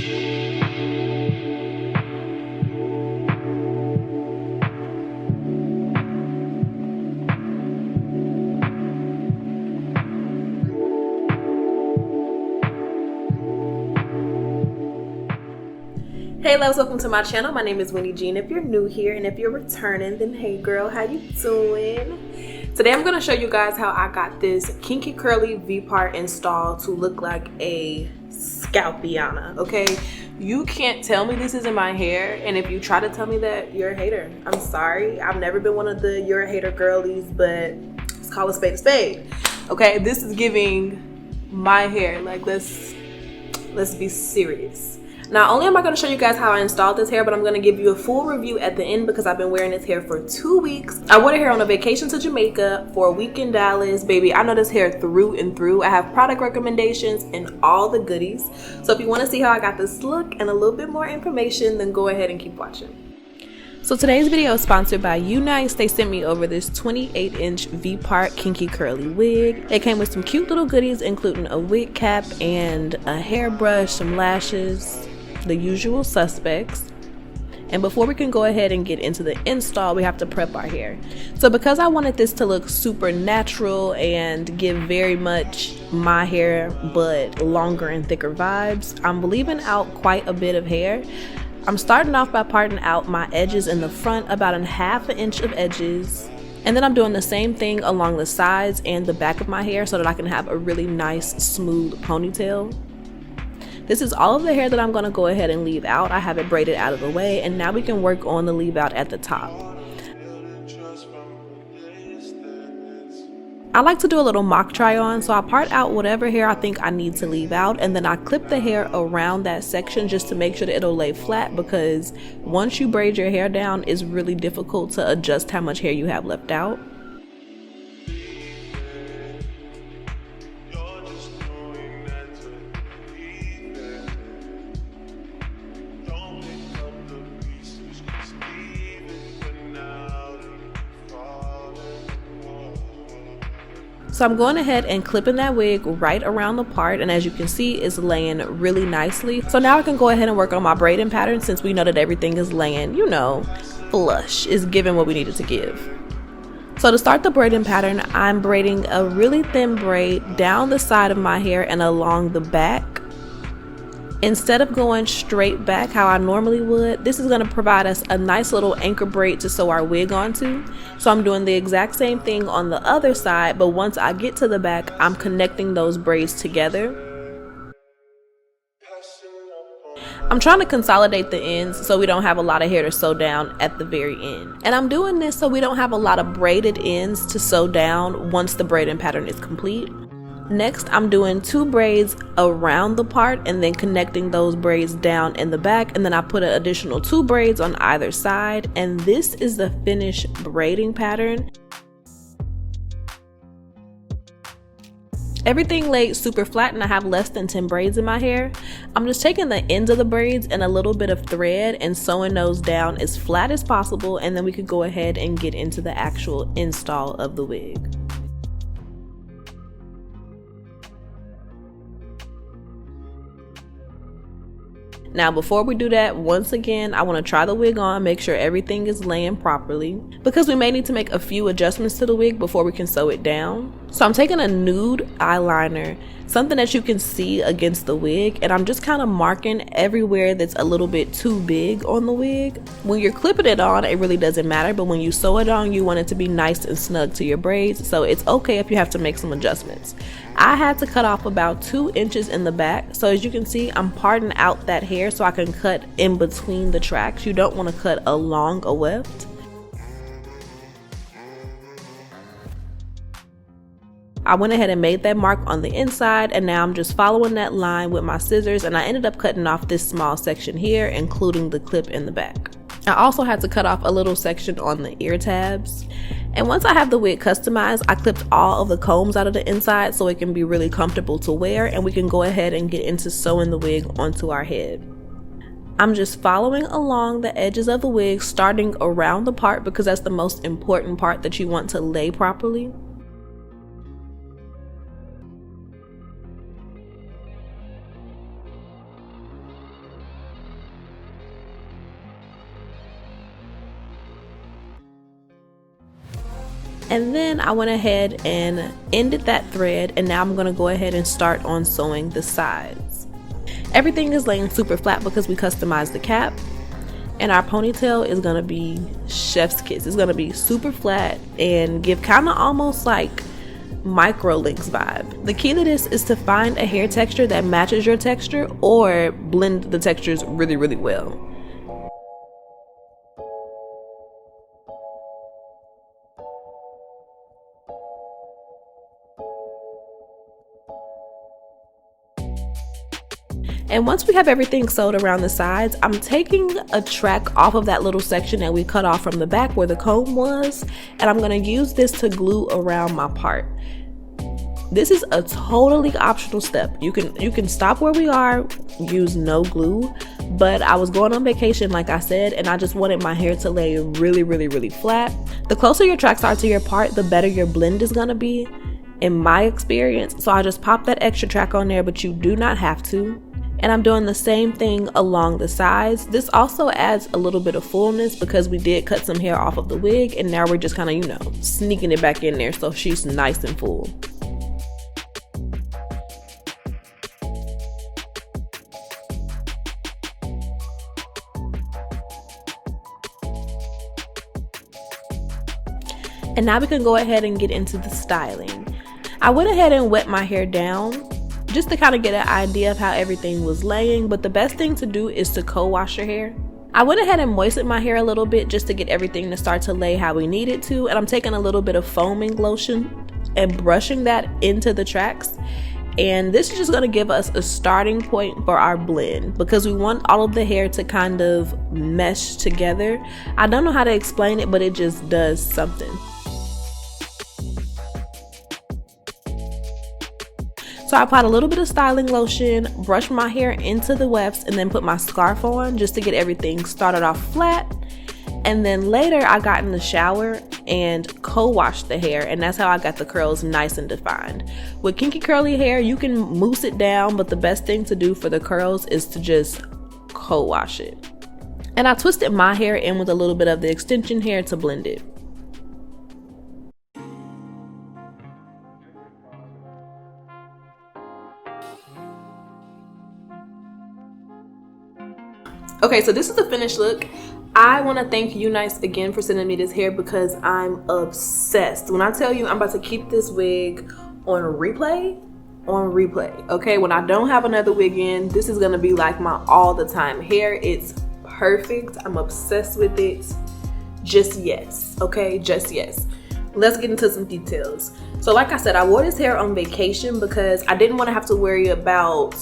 Hey loves, welcome to my channel. My name is Winnie Jean. If you're new here and if you're returning, then hey girl, how you doing? Today I'm going to show you guys how I got this kinky curly V-part install to look like a scalpiana, okay? You can't tell me this isn't my hair, and if you try to tell me that, you're a hater. I'm sorry. I've never been one of the you're a hater girlies, but let's call a spade a spade. Okay, this is giving my hair. Like, let's be serious. Not only am I going to show you guys how I installed this hair, but I'm going to give you a full review at the end because I've been wearing this hair for 2 weeks. I wore the hair on a vacation to Jamaica for a week in Dallas. Baby, I know this hair through and through. I have product recommendations and all the goodies. So if you want to see how I got this look and a little bit more information, then go ahead and keep watching. So today's video is sponsored by Unice. They sent me over this 28-inch V-part kinky curly wig. It came with some cute little goodies, including a wig cap and a hairbrush, some lashes, the usual suspects. And before we can go ahead and get into the install, we have to prep our hair. So because I wanted this to look super natural and give very much my hair but longer and thicker vibes, I'm leaving out quite a bit of hair. I'm starting off by parting out my edges in the front, about a ½ inch of edges, and then I'm doing the same thing along the sides and the back of my hair so that I can have a really nice smooth ponytail. This is all of the hair that I'm going to go ahead and leave out. I have it braided out of the way, and now we can work on the leave out at the top. I like to do a little mock try on, so I part out whatever hair I think I need to leave out, and then I clip the hair around that section just to make sure that it'll lay flat, because once you braid your hair down, it's really difficult to adjust how much hair you have left out. So I'm going ahead and clipping that wig right around the part, and as you can see, it's laying really nicely. So now I can go ahead and work on my braiding pattern, since we know that everything is laying, you know, flush, is giving what we needed to give. So to start the braiding pattern, I'm braiding a really thin braid down the side of my hair and along the back. Instead of going straight back how I normally would, this is going to provide us a nice little anchor braid to sew our wig onto. So I'm doing the exact same thing on the other side, but once I get to the back, I'm connecting those braids together. I'm trying to consolidate the ends so we don't have a lot of hair to sew down at the very end. And I'm doing this so we don't have a lot of braided ends to sew down once the braiding pattern is complete. Next, I'm doing 2 braids around the part and then connecting those braids down in the back, and then I put an additional 2 braids on either side, and this is the finished braiding pattern. Everything laid super flat and I have less than 10 braids in my hair. I'm just taking the ends of the braids and a little bit of thread and sewing those down as flat as possible, and then we could go ahead and get into the actual install of the wig. Now before we do that, once again, I want to try the wig on, make sure everything is laying properly, because we may need to make a few adjustments to the wig before we can sew it down. So I'm taking a nude eyeliner, something that you can see against the wig, and I'm just kind of marking everywhere that's a little bit too big on the wig. When you're clipping it on, it really doesn't matter, but when you sew it on, you want it to be nice and snug to your braids, so it's okay if you have to make some adjustments. I had to cut off about 2 inches in the back, so as you can see, I'm parting out that hair so I can cut in between the tracks. You don't want to cut along a weft. I went ahead and made that mark on the inside, and now I'm just following that line with my scissors, and I ended up cutting off this small section here, including the clip in the back. I also had to cut off a little section on the ear tabs. And once I have the wig customized, I clipped all of the combs out of the inside so it can be really comfortable to wear, and we can go ahead and get into sewing the wig onto our head. I'm just following along the edges of the wig, starting around the part because that's the most important part that you want to lay properly. And then I went ahead and ended that thread, and now I'm going to go ahead and start on sewing the sides. Everything is laying super flat because we customized the cap, and our ponytail is going to be chef's kiss. It's going to be super flat and give kind of almost like micro links vibe. The key to this is to find a hair texture that matches your texture or blend the textures really, really well. And once we have everything sewed around the sides, I'm taking a track off of that little section that we cut off from the back where the comb was, and I'm going to use this to glue around my part. This is a totally optional step. You can stop where we are, use no glue, but I was going on vacation like I said, and I just wanted my hair to lay really, really, really flat. The closer your tracks are to your part, the better your blend is going to be, in my experience. So I just popped that extra track on there, but you do not have to. And I'm doing the same thing along the sides. This also adds a little bit of fullness because we did cut some hair off of the wig, and now we're just kind of, you know, sneaking it back in there so she's nice and full. And now we can go ahead and get into the styling. I went ahead and wet my hair down just to kind of get an idea of how everything was laying, but the best thing to do is to co-wash your hair. I went ahead and moistened my hair a little bit just to get everything to start to lay how we need it to, and I'm taking a little bit of foaming lotion and brushing that into the tracks. And this is just going to give us a starting point for our blend because we want all of the hair to kind of mesh together. I don't know how to explain it, but it just does something. So I applied a little bit of styling lotion, brushed my hair into the wefts, and then put my scarf on just to get everything started off flat. And then later I got in the shower and co-washed the hair, and that's how I got the curls nice and defined. With kinky curly hair, you can mousse it down, but the best thing to do for the curls is to just co-wash it. And I twisted my hair in with a little bit of the extension hair to blend it. Okay, so this is the finished look. I want to thank Unice again for sending me this hair because I'm obsessed. When I tell you I'm about to keep this wig on replay, okay? When I don't have another wig in, this is gonna be like my all the time hair. It's perfect. I'm obsessed with it. Just yes, okay? Just yes. Let's get into some details. So like I said, I wore this hair on vacation because I didn't want to have to worry about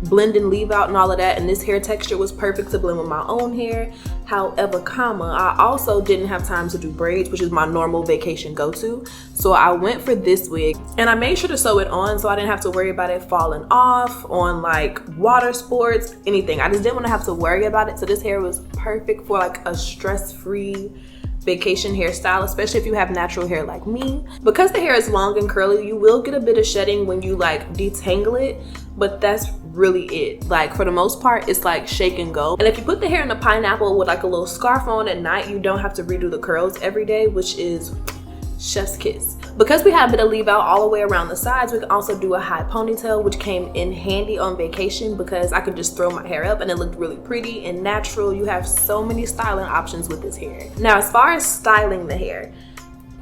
blending leave out and all of that, and this hair texture was perfect to blend with my own hair. However, I also didn't have time to do braids, which is my normal vacation go-to, so I went for this wig, and I made sure to sew it on so I didn't have to worry about it falling off on like water sports, anything. I just didn't want to have to worry about it, so this hair was perfect for like a stress-free vacation hairstyle, especially if you have natural hair like me. Because the hair is long and curly, you will get a bit of shedding when you like detangle it, but that's really it. Like for the most part, it's like shake and go. And if you put the hair in a pineapple with like a little scarf on at night, you don't have to redo the curls every day, which is chef's kiss. Because we have a bit of leave out all the way around the sides, we can also do a high ponytail, which came in handy on vacation because I could just throw my hair up and it looked really pretty and natural. You have so many styling options with this hair. Now, as far as styling the hair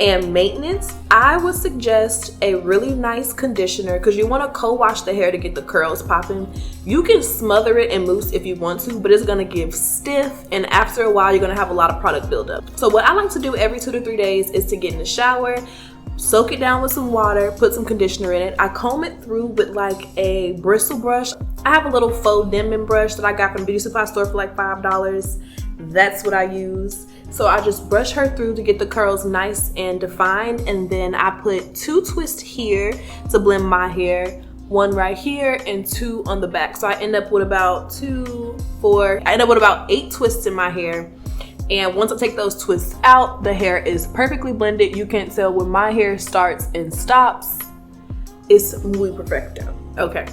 and maintenance, I would suggest a really nice conditioner because you want to co-wash the hair to get the curls popping. You can smother it and mousse if you want to, but it's going to give stiff, and after a while you're going to have a lot of product buildup. So what I like to do every 2 to 3 days is to get in the shower, soak it down with some water, put some conditioner in it. I comb it through with like a bristle brush. I have a little faux Denman brush that I got from the beauty supply store for like $5. That's what I use. So I just brush her through to get the curls nice and defined, and then I put 2 twists here to blend my hair, 1 right here and 2 on the back. So I end up with about 8 twists in my hair. And once I take those twists out, the hair is perfectly blended. You can't tell where my hair starts and stops. It's muy perfecto. Okay.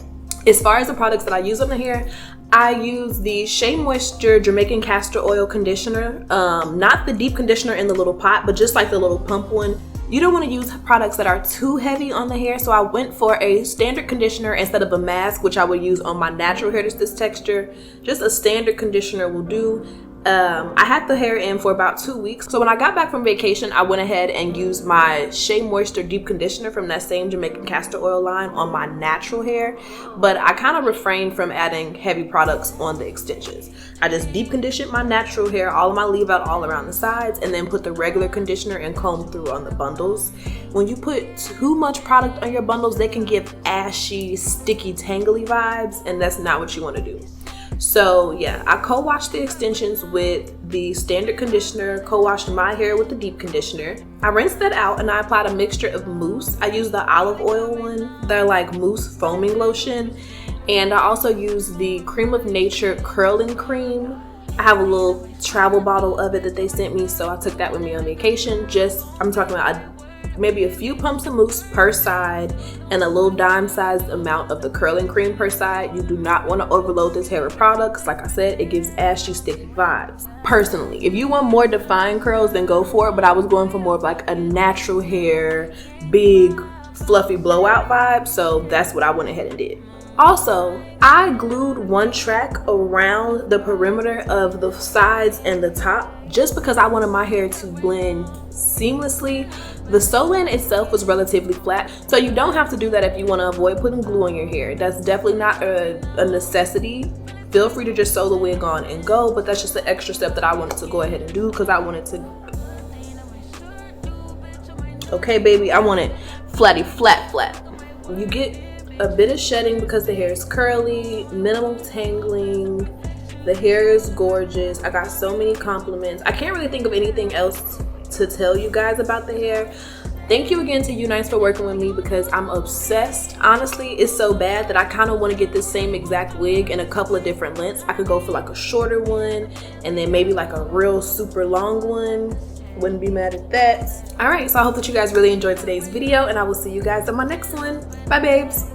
As far as the products that I use on the hair, I use the Shea Moisture Jamaican Castor Oil Conditioner. Not the deep conditioner in the little pot, but just like the little pump one. You don't want to use products that are too heavy on the hair, so I went for a standard conditioner instead of a mask, which I would use on my natural hair. Just this texture, just a standard conditioner will do. I had the hair in for about 2 weeks, so when I got back from vacation, I went ahead and used my Shea Moisture Deep Conditioner from that same Jamaican castor oil line on my natural hair, but I kind of refrained from adding heavy products on the extensions. I just deep conditioned my natural hair, all of my leave out all around the sides, and then put the regular conditioner and comb through on the bundles. When you put too much product on your bundles, they can give ashy, sticky, tangly vibes, and that's not what you want to do. So yeah, I co-washed the extensions with the standard conditioner, co-washed my hair with the deep conditioner. I rinsed that out and I applied a mixture of mousse. I used the olive oil one. They're like mousse foaming lotion. And I also used the Cream of Nature curling cream. I have a little travel bottle of it that they sent me, so I took that with me on vacation. I'm talking about maybe a few pumps of mousse per side and a little dime-sized amount of the curling cream per side. You do not want to overload this hair with products. Like I said, it gives ashy, sticky vibes. Personally, if you want more defined curls, then go for it, but I was going for more of like a natural hair, big, fluffy blowout vibe, so that's what I went ahead and did. Also, I glued one track around the perimeter of the sides and the top just because I wanted my hair to blend seamlessly. The sew-in itself was relatively flat, so you don't have to do that if you want to avoid putting glue on your hair. That's definitely not a necessity. Feel free to just sew the wig on and go, but that's just an extra step that I wanted to go ahead and do because I wanted to... Okay, baby, I want it flatty, flat. You get a bit of shedding because the hair is curly, minimal tangling. The hair is gorgeous. I got so many compliments. I can't really think of anything else to tell you guys about the hair. Thank you again to Unice for working with me because I'm obsessed. Honestly, it's so bad that I kind of want to get this same exact wig in a couple of different lengths. I could go for like a shorter one and then maybe like a real super long one. Wouldn't be mad at that. All right, so I hope that you guys really enjoyed today's video and I will see you guys on my next one. Bye, babes.